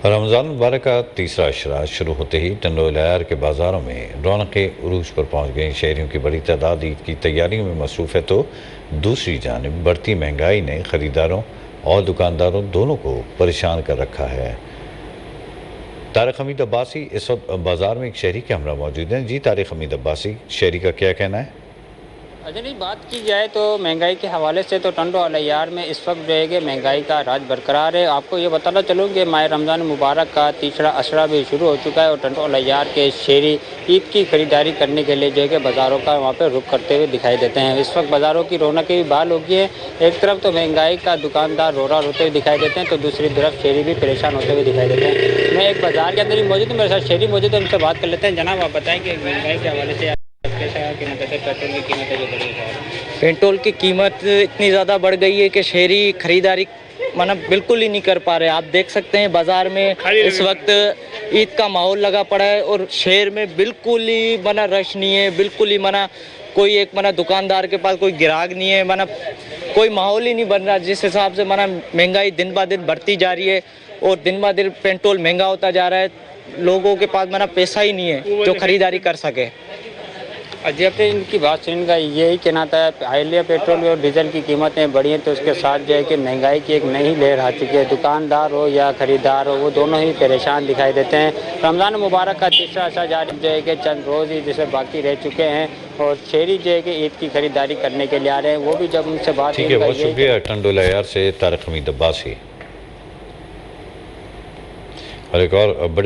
रमज़ान मुबारक का तीसरा अशरा शुरू होते ही टंडोल अयार के बाज़ारों में रौनकें उरूज पर पहुंच गईं। शहरियों की बड़ी तादाद ईद की तैयारियों में मसरूफ़ है तो दूसरी जानिब बढ़ती महंगाई ने ख़रीदारों और दुकानदारों दोनों को परेशान कर रखा है। तारिक हमीद अब्बासी इस वक्त बाज़ार में एक शहरी के हमरा मौजूद हैं। जी तारिक हमीद अब्बासी, शहरी का क्या कहना है? अच्छा नहीं, बात की जाए तो महंगाई के हवाले से तो टंडोल अयार में इस वक्त जो है कि महंगाई का राज बरकरार है। आपको ये बताना चलूँ कि माह रमज़ान मुबारक का तीसरा अशरा भी शुरू हो चुका है और टंडोल अयार के शहरी ईद की खरीदारी करने के लिए जो है कि बाज़ारों का वहाँ पर रुख करते हुए दिखाई देते हैं। इस वक्त बाज़ारों की रौनकें भी बहाल हो गई है। एक तरफ तो महंगाई का दुकानदार रोरा रोते हुए दिखाई देते हैं तो दूसरी तरफ शहरी भी परेशान होते हुए दिखाई देते हैं। मैं एक बाज़ार के अंदर ही मौजूद हूँ, मेरे साथ शहरी मौजूद है, उनसे बात कर लेते हैं। जनाब आप बताएँ कि महंगाई के हवाले से कैसा कीमत है, पेट्रोल की कीमत है जो बढ़ी है? पेट्रोल की कीमत इतनी ज़्यादा बढ़ गई है कि शहरी खरीदारी बिल्कुल ही नहीं कर पा रहे। आप देख सकते हैं बाज़ार में इस वक्त ईद का माहौल लगा पड़ा है और शहर में बिल्कुल ही रश नहीं है, बिल्कुल ही कोई एक दुकानदार के पास कोई ग्राहक नहीं है, कोई माहौल ही नहीं बन रहा। जिस हिसाब से महंगाई दिन ब दिन बढ़ती जा रही है और दिन ब दिन पेट्रोल महंगा होता जा रहा है, लोगों के पास पैसा ही नहीं है जो खरीदारी कर सके। जब से इनकी बात सुन का यही कहना था, हालिया पेट्रोल और डीजल की कीमतें बढ़ी हैं तो उसके साथ जो है कि महंगाई की एक नई लहर आ चुकी है। दुकानदार हो या खरीदार हो, वो दोनों ही परेशान दिखाई देते हैं। रमज़ान मुबारक का तीसरा अशरा जारी जो है कि चंद रोज़ ही जैसे बाकी रह चुके हैं और शहरी जो है कि ईद की खरीदारी करने के लिए आ रहे हैं। वो भी जब उनसे बात ठीक है, बहुत शुक्रिया टंडोल अयार से तारिक हमीद अब्बासी। और एक और बड़ी